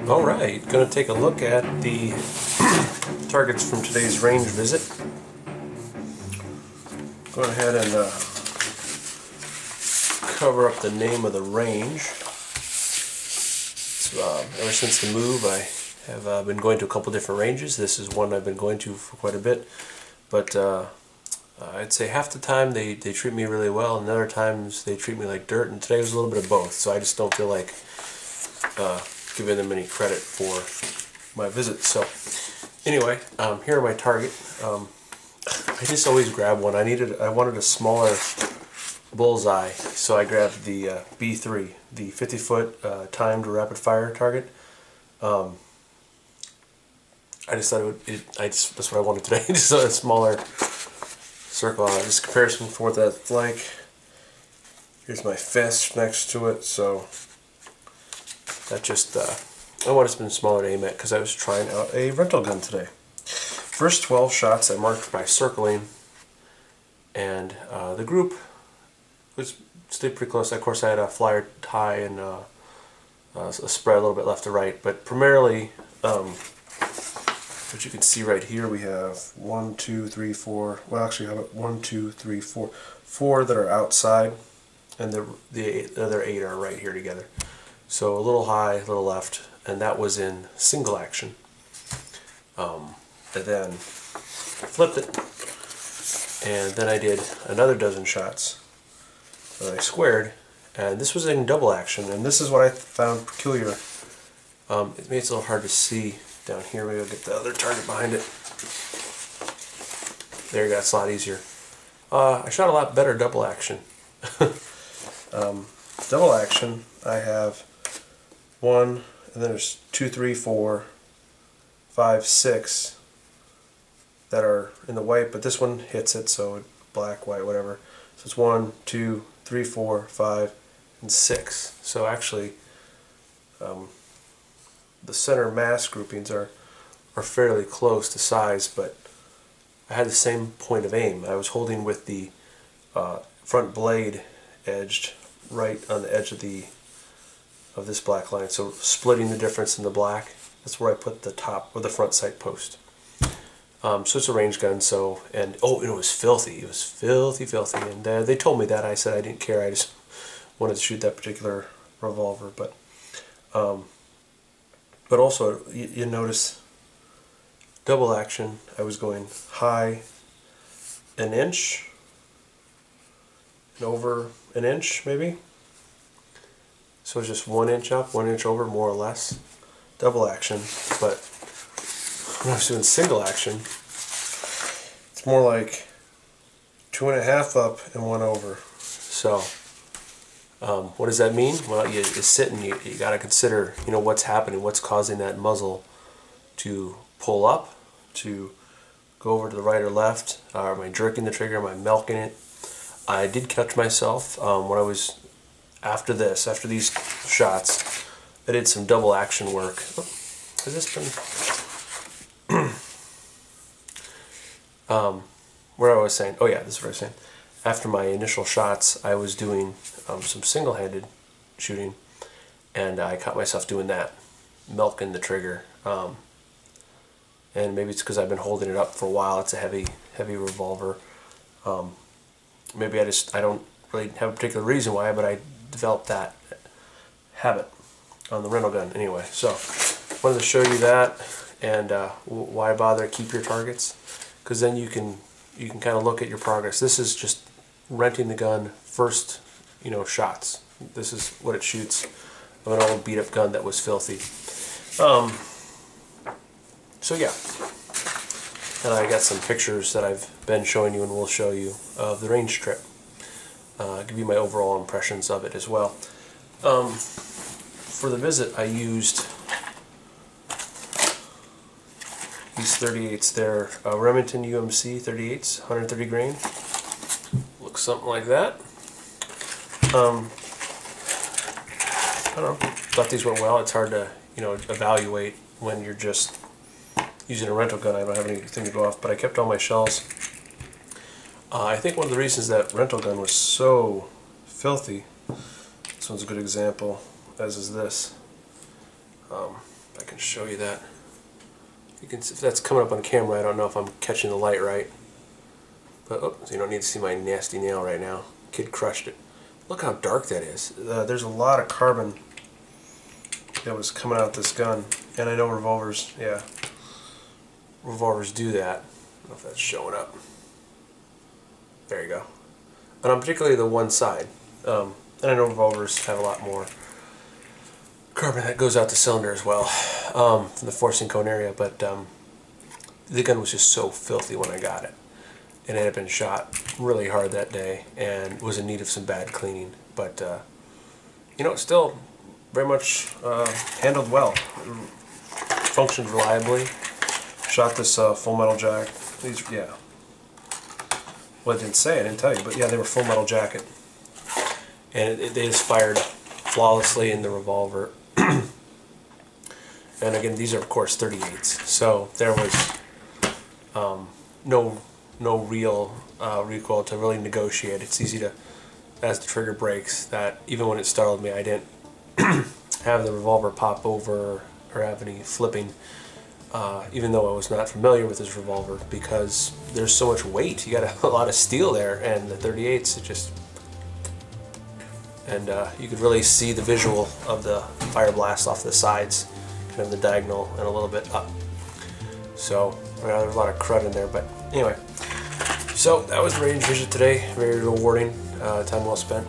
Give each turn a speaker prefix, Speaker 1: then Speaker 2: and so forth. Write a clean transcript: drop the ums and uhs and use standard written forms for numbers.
Speaker 1: Alright, going to take a look at the targets from today's range visit. Go ahead and cover up the name of the range. Ever since the move I have been going to a couple different ranges. This is one I've been going to for quite a bit, but I'd say half the time they treat me really well, and other times they treat me like dirt, and today was a little bit of both, so I just don't feel like giving them any credit for my visit. So anyway, here are my target. I just always grab one. I wanted a smaller bullseye, so I grabbed the B3, the 50-foot timed rapid fire target. I just thought that's what I wanted today. Just a smaller circle. Just comparison for what that's like. Here's my fist next to it, so that just I wanted something smaller to aim at because I was trying out a rental gun today. First 12 shots I marked by circling, and the group stayed pretty close. Of course, I had a flyer tie and a spread a little bit left to right, but primarily what you can see right here, we have 1, 2, 3, 4. Well, actually, how about 1, 2, 3, 4? 4 that are outside, and the other 8 are right here together. So a little high, a little left, and that was in single action. And then flipped it, and then I did another dozen shots that I squared, and this was in double action. And this is what I found peculiar. It makes it a little hard to see down here. Maybe I'll get the other target behind it. There you go, it's a lot easier. I shot a lot better double action. Double action, I have 1, and then there's 2, 3, 4, 5, 6 that are in the white, but this one hits it, so black, white, whatever. So it's 1, 2, 3, 4, 5, and 6. So actually, the center mass groupings are fairly close to size, but I had the same point of aim. I was holding with the front blade edged right on the edge of this black line, so splitting the difference in the black. That's where I put the top or the front sight post. So it's a range gun. So and it was filthy. It was filthy, and they told me that. I said I didn't care. I just wanted to shoot that particular revolver. But also you notice double action. I was going high an inch and over an inch maybe. So it's just 1 inch up, 1 inch over, more or less. Double action. But when I was doing single action, it's more like 2.5 up and 1 over. So what does that mean? Well, you sit and you got to consider, what's happening, what's causing that muzzle to pull up, to go over to the right or left. Am I jerking the trigger? Am I milking it? I did catch myself when I was after these shots. I did some double action work. Has this been where I was saying? Oh yeah, this is what I was saying. After my initial shots, I was doing some single-handed shooting, and I caught myself doing that, milking the trigger. And maybe it's because I've been holding it up for a while. It's a heavy revolver. Maybe I don't really have a particular reason why, but I developed that habit on the rental gun anyway. So wanted to show you that, and why bother keep your targets, because then you can kind of look at your progress. This is just renting the gun first shots. This is what it shoots of an old beat up gun that was filthy. So yeah, and I got some pictures that I've been showing you and will show you of the range trip. Give you my overall impressions of it as well. For the visit, I used these 38s there, Remington UMC 38s, 130 grain. Looks something like that. I don't know, thought these went well. It's hard to evaluate when you're just using a rental gun. I don't have anything to go off, but I kept all my shells. I think one of the reasons that rental gun was so filthy, this one's a good example, as is this. I can show you that. You can, if that's coming up on camera, I don't know if I'm catching the light right. But oh, so you don't need to see my nasty nail right now. Kid crushed it. Look how dark that is. There's a lot of carbon that was coming out this gun, and I know revolvers, yeah, revolvers do that. I don't know if that's showing up. There you go. And on particularly the one side. And I know revolvers have a lot more carbon that goes out the cylinder as well, from the forcing cone area, but the gun was just so filthy when I got it. And it had been shot really hard that day and was in need of some bad cleaning. But, you know, still very much handled well. Functioned reliably. Shot this full metal jack. These, yeah. Well, I didn't say, I didn't tell you, but yeah, they were full metal jacket. And they just fired flawlessly in the revolver. And again, these are of course 38s, so there was no real recoil to really negotiate. It's easy to, as the trigger breaks, that even when it startled me, I didn't have the revolver pop over or have any flipping, even though I was not familiar with this revolver, because there's so much weight. You got a lot of steel there, and the 38s, it just, and you could really see the visual of the fire blast off the sides, kind of the diagonal and a little bit up. So there's a lot of crud in there, but anyway. So that was the range visit today. Very rewarding, time well spent.